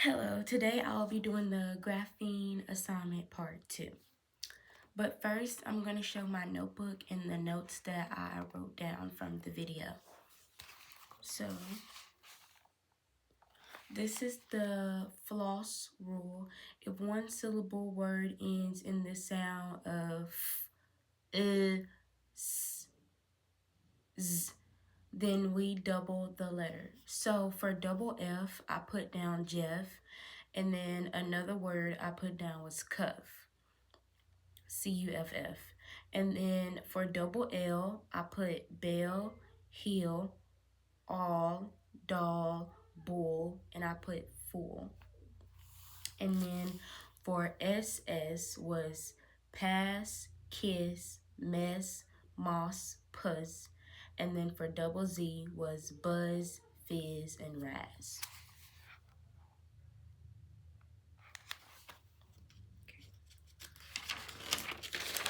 Hello, today I'll be doing the graphene assignment part 2. But first, I'm going to show my notebook and the notes that I wrote down from the video. So, this is the floss rule. If one syllable word ends in the sound of s, z, then we double the letter. So for double F, I put down Jeff, and then another word I put down was cuff. Cuff. And then for double L, I put bell, heel, all, doll, bull, and I put fool. And then for SS was pass, kiss, mess, moss, puss. And then for double Z was buzz, fizz, and razz.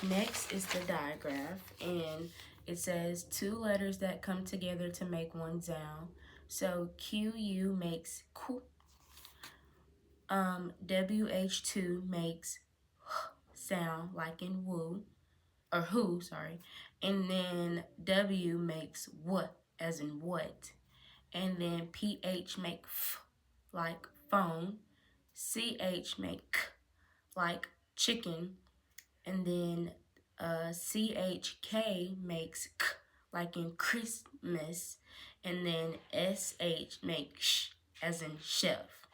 Next is the digraph, and it says two letters that come together to make one sound. So QU makes Q. WH2 makes sound like in woo, or who, sorry. And then W makes what, as in what. And then PH make f, like phone. CH make k, like chicken. And then CHK makes k, like in Christmas. And then SH makes sh, as in chef.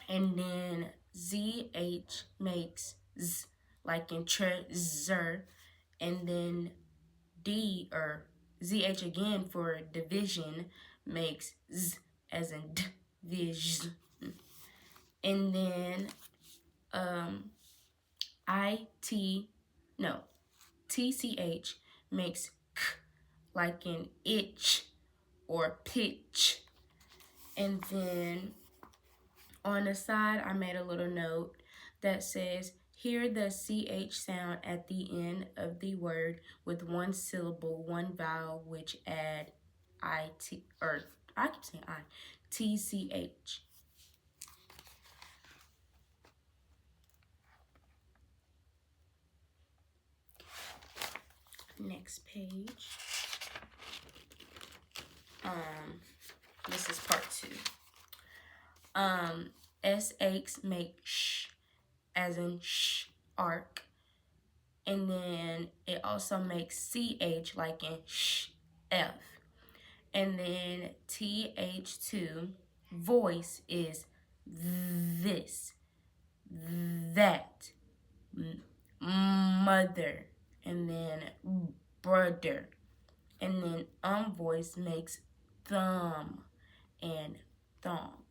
And then ZH makes z, like in treasure. And then D, or ZH again for division, makes z, as in division. And then TCH makes k, like in itch or pitch. And then on the side, I made a little note that says, hear the CH sound at the end of the word with one syllable, one vowel, which add IT, or I keep saying I, TCH. Next page. This is part 2. SH make sh, as in sh, arc. And then it also makes CH, like in sh, F. And then TH2, voice, is this, that, mother, and then brother. And then voice makes thumb and thong.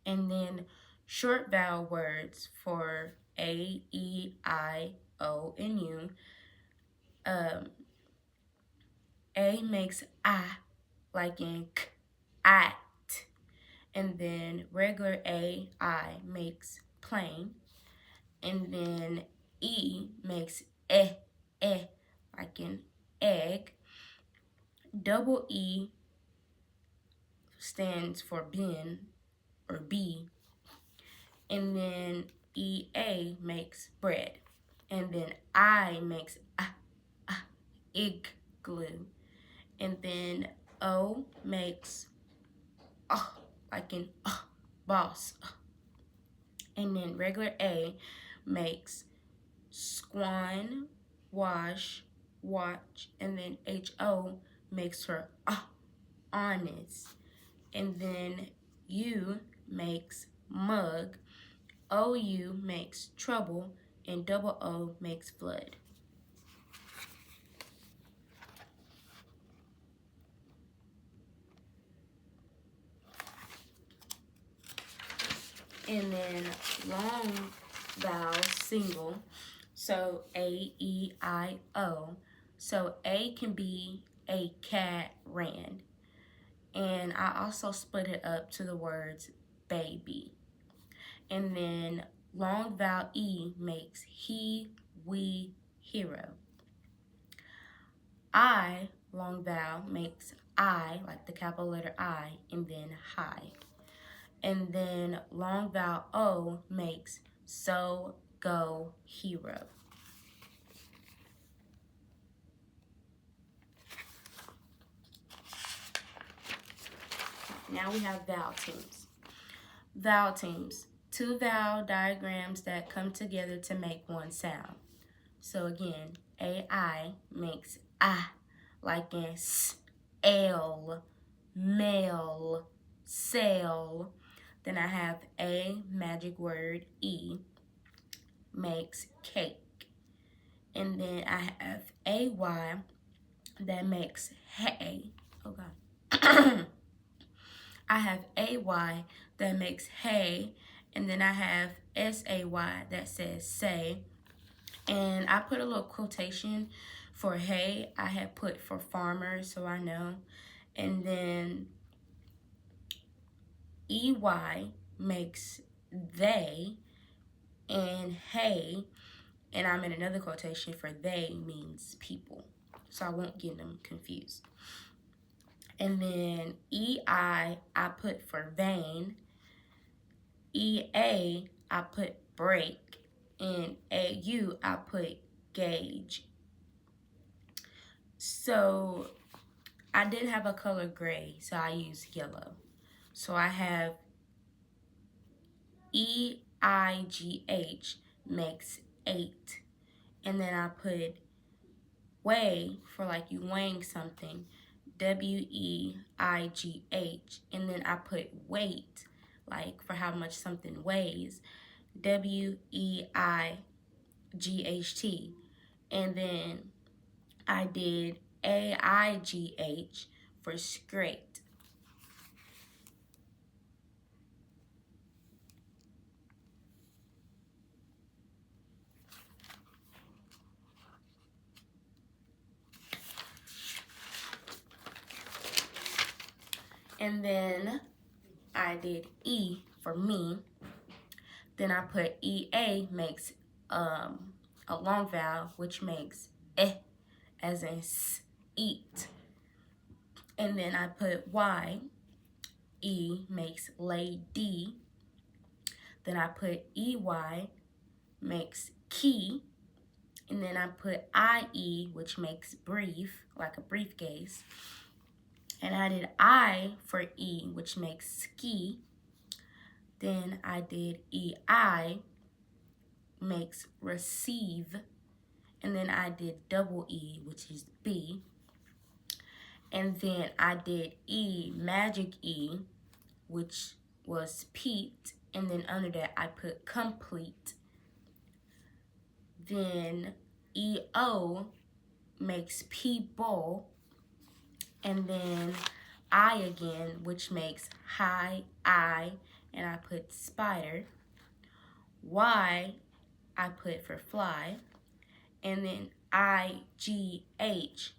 And then short vowel words for A, E, I, O, and U. A makes I, like in k, at. And then regular A, I makes plain. And then E makes like in egg. Double E stands for bin, or B. And then EA makes bread. And then I makes igloo. And then O makes like in boss. And then regular A makes swan, wash, watch. And then HO makes her honest. And then U makes mug. OU makes trouble. And double O makes flood. And then long vowel single, so A, E, I, O. So A can be a cat ran. And I also split it up to the words baby. And then long vowel E makes he, we, hero. I, long vowel, makes I, like the capital letter I, and then high. And then long vowel O makes so, go, hero. Now we have vowel teams. Vowel teams, two vowel diagrams that come together to make one sound. So again, AI makes ah, like in s, L, mail, sale. Then I have a magic word, E, makes cake. And then I have AY that makes hay. Oh God. I have AY that makes hay. And then I have SAY that says say. And I put a little quotation for hay. I had put for farmer, so I know. And then EY makes they, and hey, and I'm in another quotation for they means people. So I won't get them confused. And then EI, I put for vein. EA, I put break. And AU, I put gauge. So I didn't have a color gray, so I used yellow. So I have EIGH makes 8. And then I put weigh for like you weighing something, WEIGH. And then I put weight, like for how much something weighs, WEIGHT. And then I did AIGH for straight. And then I did E for me. Then I put EA makes a long vowel, which makes eh, as in eat. And then I put Y. E makes lady. Then I put EY makes key. And then I put IE, which makes brief, like a briefcase. And I did I for E, which makes ski. Then I did EI, makes receive. And then I did double E, which is B. And then I did E, magic E, which was Pete. And then under that, I put complete. Then EO makes people. And then I again, which makes high, I, and I put spider. Y, I put for fly. And then IGH,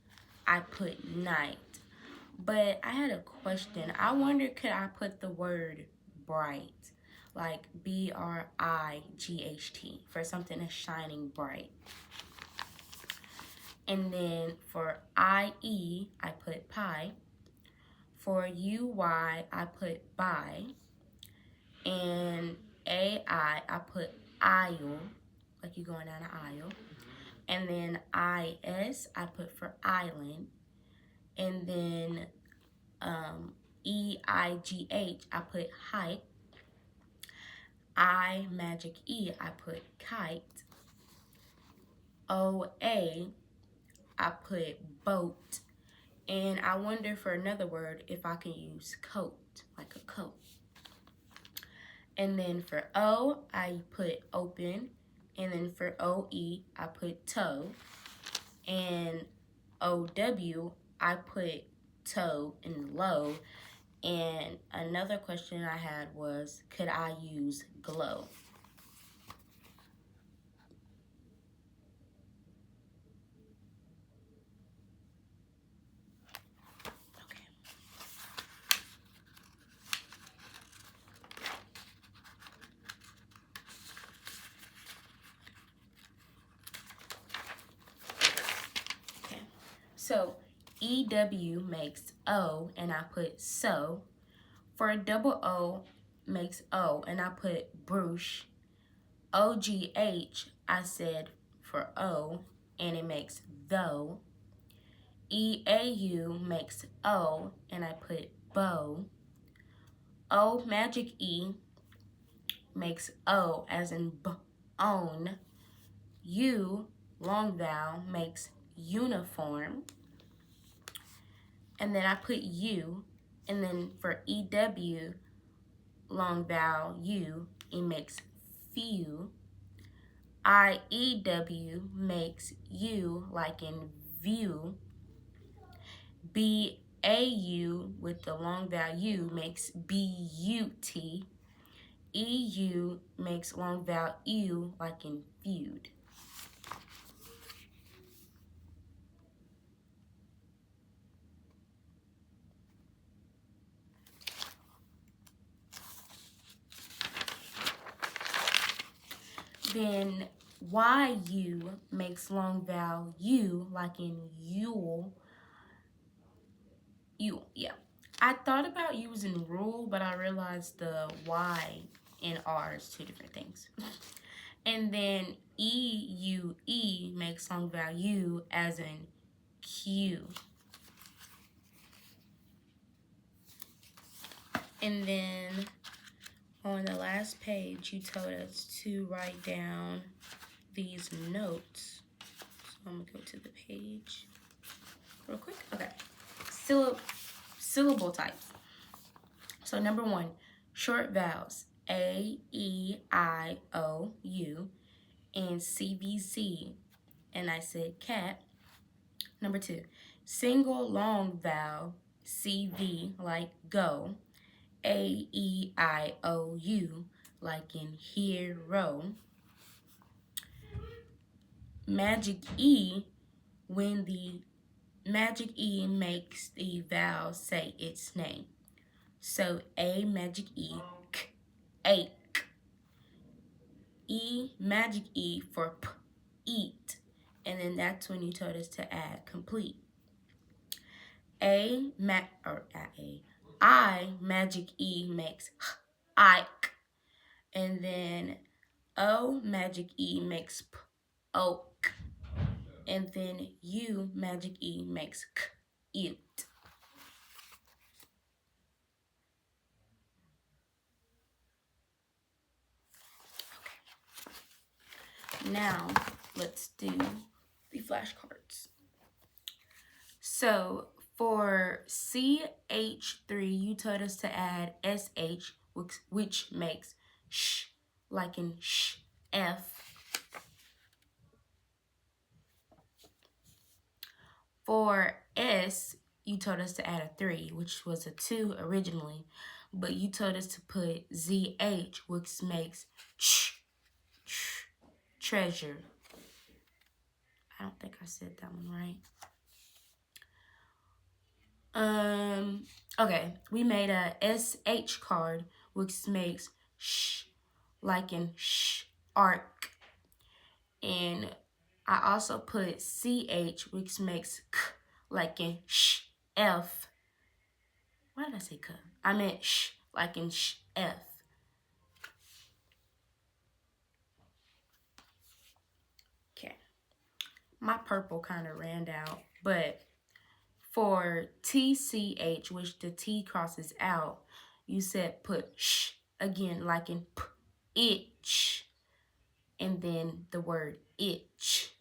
I put night. But I had a question. I wonder, could I put the word bright, like BRIGHT, for something that's shining bright? And then for IE, I put pie. For UY, I put by. And AI, I put aisle, like you going down an aisle. And then IS, I put for island. And then EIGH, I put height. I magic E, I put kite. OA, I put boat. And I wonder for another word if I can use coat, like a coat. And then for O, I put open. And then for OE, I put toe. And OW, I put toe and low. And another question I had was, could I use glow? Okay. Okay. So EW makes O, and I put so. For a double O, makes O, and I put brush. OGH, I said for O, and it makes though. EAU makes O, and I put bow. O magic E makes O as in own. U long vowel makes uniform. And then I put U, and then for EW long vowel U, it makes few. IEW makes U like in view. BAU with the long vowel U makes BUT. EU makes long vowel U like in feud. Then YU makes long vowel U like in Yule. Yule, yeah. I thought about using rule, but I realized the Y and R is two different things. And then EUE makes long vowel U as in Q. And then on the last page, you told us to write down these notes. So I'm gonna go to the page real quick. Okay, syllable types. So number 1, short vowels, A, E, I, O, U, and CVC, and I said cat. Number 2, single long vowel, CV, like go, A, E, I, O, U, like in hero. Magic E, when the magic E makes the vowel say its name. So A magic E, k, ache. E magic E for p, eat. And then that's when you told us to add complete. I magic E makes h, ike. And then O magic E makes p, oak. And then U magic E makes k, ute. Now, let's do the flashcards. So, for CH3, you told us to add SH, which makes sh, like in sh, F. For S, you told us to add a 3, which was a 2 originally, but you told us to put ZH, which makes treasure. I don't think I said that one right. Okay, we made a SH card, which makes sh, like in sh, arc. And I also put CH, which makes k, like in sh, F. Why did I say k? I meant sh, like in sh, F. Okay. My purple kind of ran out, but for TCH, which the T crosses out, you said put sh again, like in p, itch, and then the word itch.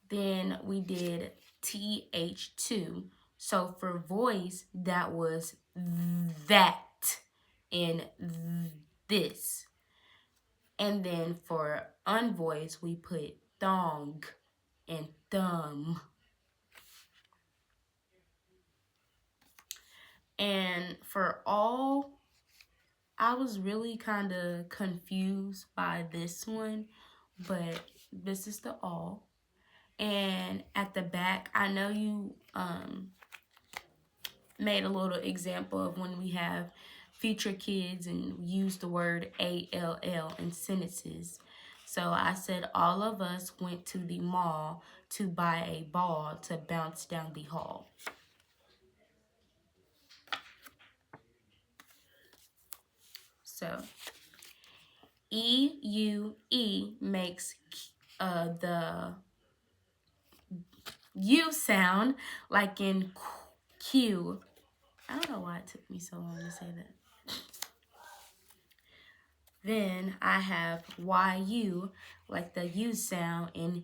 Then we did TH2. So for voice, that was that and this. And then for unvoiced, we put thong and thumb. And for all, I was really kind of confused by this one, but this is the all. And at the back, I know you made a little example of when we have future kids and use the word ALL in sentences. So I said all of us went to the mall to buy a ball to bounce down the hall. So E-U-E makes the U sound, like in Q. I don't know why it took me so long to say that. Then I have Y-U, like the U sound in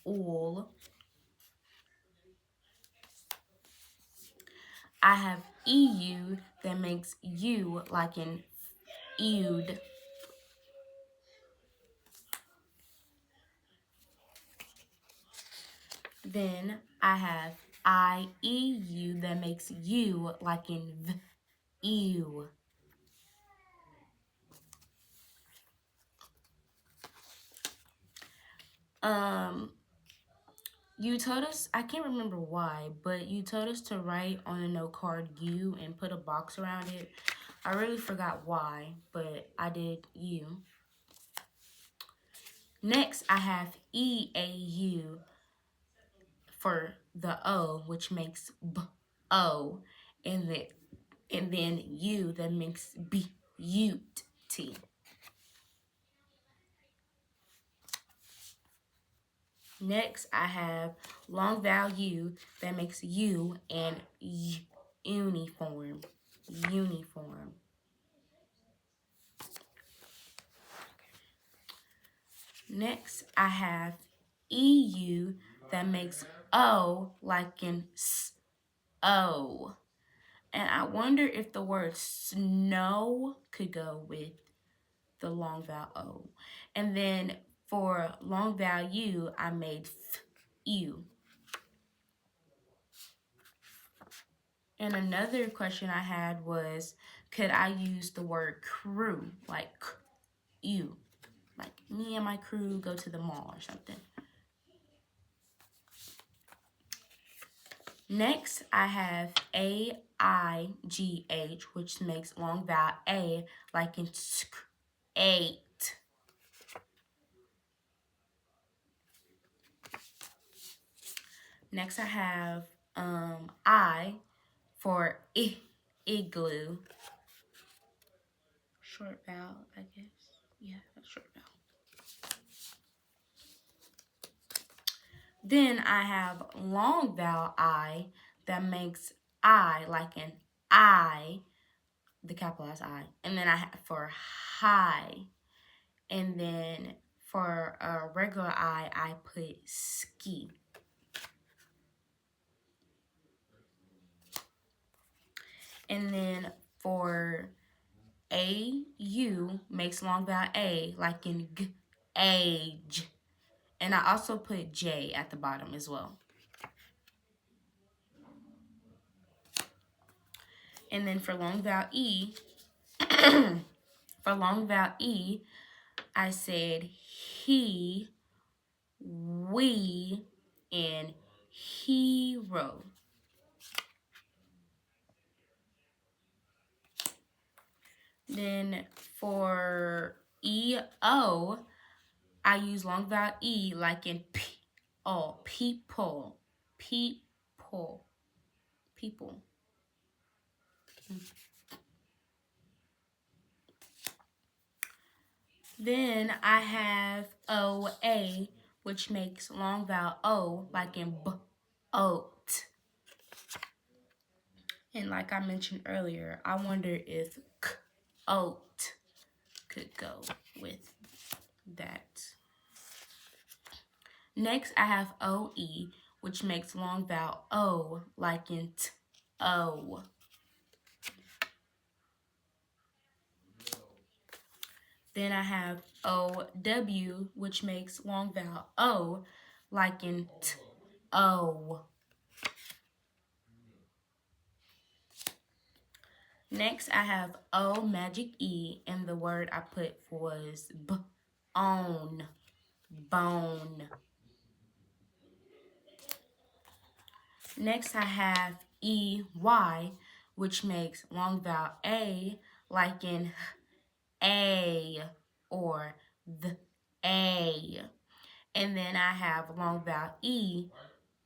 all. I have EU that makes U, like in ewed. Then I have IEU that makes U, like in ew. You told us, I can't remember why, but you told us to write on a note card U and put a box around it. I really forgot why, but I did U. Next, I have EAU for the O, which makes B-O, and then U that makes B-U-T. Next, I have long vowel U that makes U and uniform. Uniform. Next, I have EU that makes O, like in O. And I wonder if the word snow could go with the long vowel O. And then for long vowel U, I made U. And another question I had was, could I use the word crew, like you, like me and my crew go to the mall or something? Next, I have AIGH, which makes long vowel A, like in 8. Next, I have I for igloo. Short vowel, I guess. Yeah, that's short vowel. Then I have long vowel I that makes I, like an I, the capitalized I. And then I have for high. And then for a regular I put ski. And then for AU makes long vowel A, like in age. And I also put J at the bottom as well. And then for long vowel E, for long vowel E, I said he, we, and hero. Then for EO, I use long vowel E, like in people. People. People. Then I have OA, which makes long vowel O, like in oat. And like I mentioned earlier, I wonder if oat could go with that. Next, I have OE, which makes long vowel O, like in O. Then I have OW, which makes long vowel O, like in O. Next, I have O magic E, and the word I put was bone. Bone. Next, I have EY, which makes long vowel A, like in A or the A. And then I have long vowel E,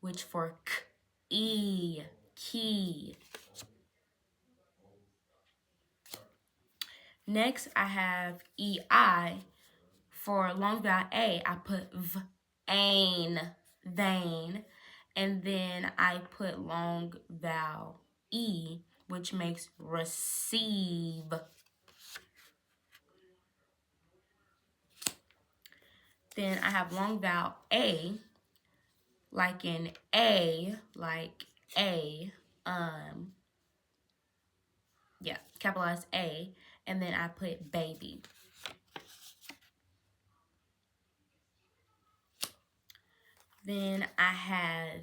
which for E, key. Next, I have EI. For long vowel A, I put v, ain, vain. And then I put long vowel E, which makes receive. Then I have long vowel A, like in A, like A, yeah, capitalized A, and then I put baby. Then I have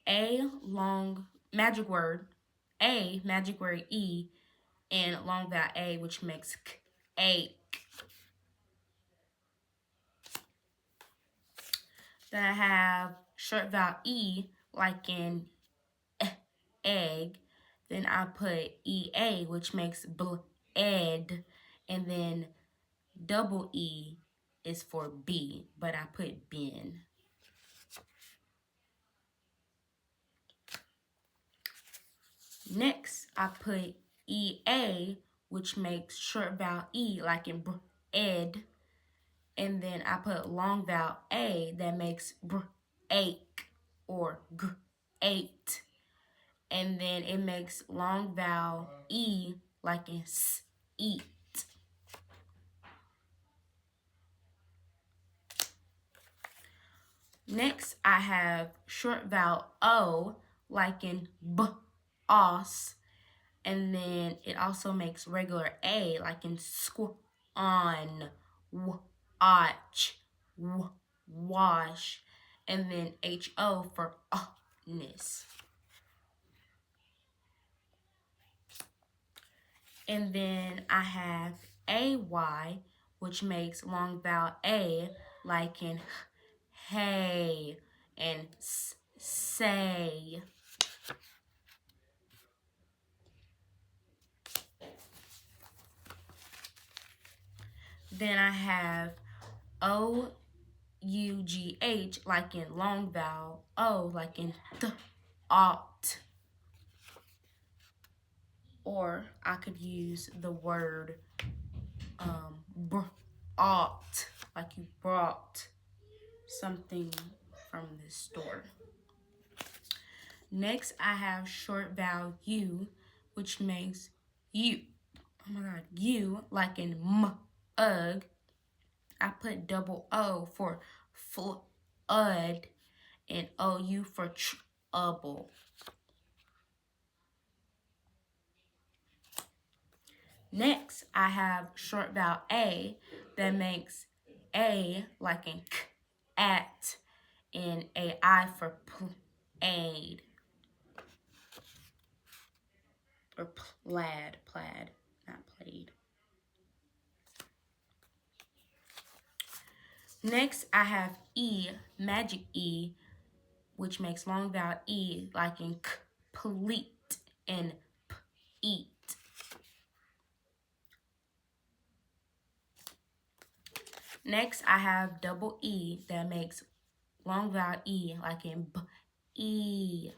A long magic word, A magic word E, and long vowel A, which makes k, ache. Then I have short vowel E, like in egg. Then I put EA, which makes ed. And then double E is for B, but I put bin. Next, I put EA, which makes short vowel E, like in ed. And then I put long vowel A that makes ache or ate. And then it makes long vowel E like in eat. Next, I have short vowel O like in os. And then it also makes regular A like in on, watch, wash. And then HO for ness. And then I have AY, which makes long vowel A like in hey and say. Then I have OUGH like in long vowel O like in ought. Or I could use the word ought, like you brought something from the store. Next, I have short vowel U, which makes you. Oh my God, you, like in ug. I put double O for flood and OU for trouble. Next, I have short vowel A that makes A like in at and AI for plaid or plaid, not played. Next, I have E, magic E, which makes long vowel E like in complete and eat. Next, I have double E that makes long vowel E like in e.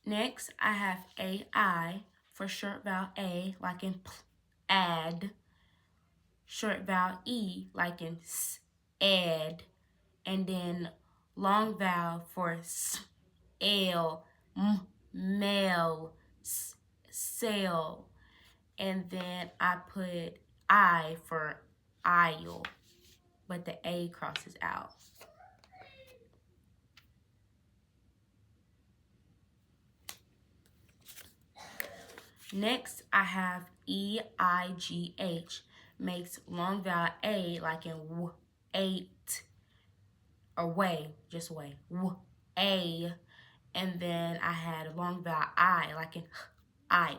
Next, I have AI for short vowel A like in add, short vowel E like in ed, and then long vowel for l, male, sale, and then I put I for aisle, but the A crosses out. Next, I have EIGH, makes long vowel A like in eight, or way, just way, a, and then I had long vowel I like in I.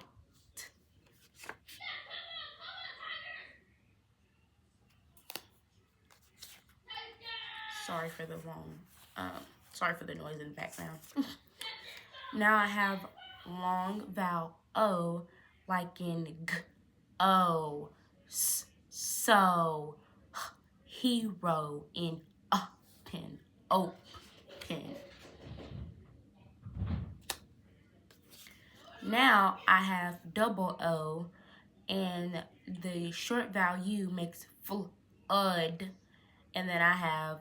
Sorry for the sorry for the noise in the background. Now I have long vowel O like in o, so, hero in open, open. Now I have double O, and the short vowel U makes flood, and then I have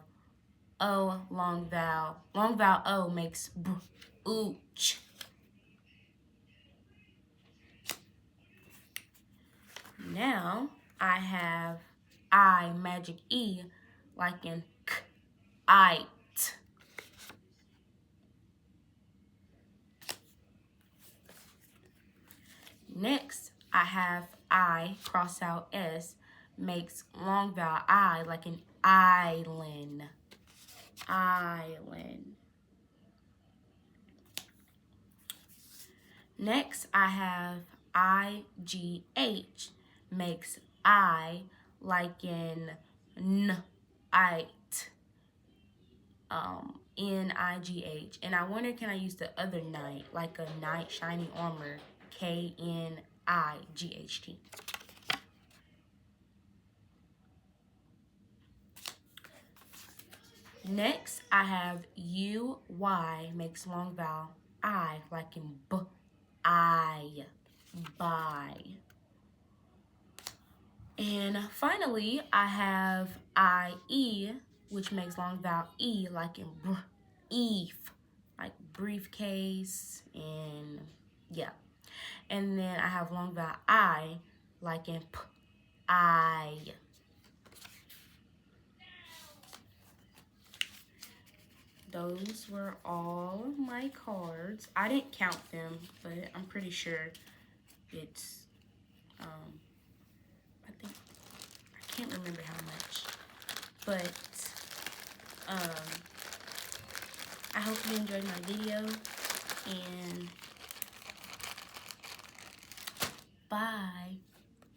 O long vowel. Long vowel O makes ooch. Now I have I magic E, like in kite. Next, I have I cross out S, makes long vowel I, like in island. Island. Next, I have IGH, makes I, like in night. N-I-G-H. And I wonder, can I use the other night, like a knight shining armor, K-N-I-G-H-T. Next, I have U-Y, makes long vowel I, like in I, buy. And finally, I have I-E, which makes long vowel E, like in eve, like briefcase, and yeah. And then I have long vowel I, like in I. Those were all my cards. I didn't count them, but I'm pretty sure it's, I think, I can't remember how much. But, I hope you enjoyed my video, and bye.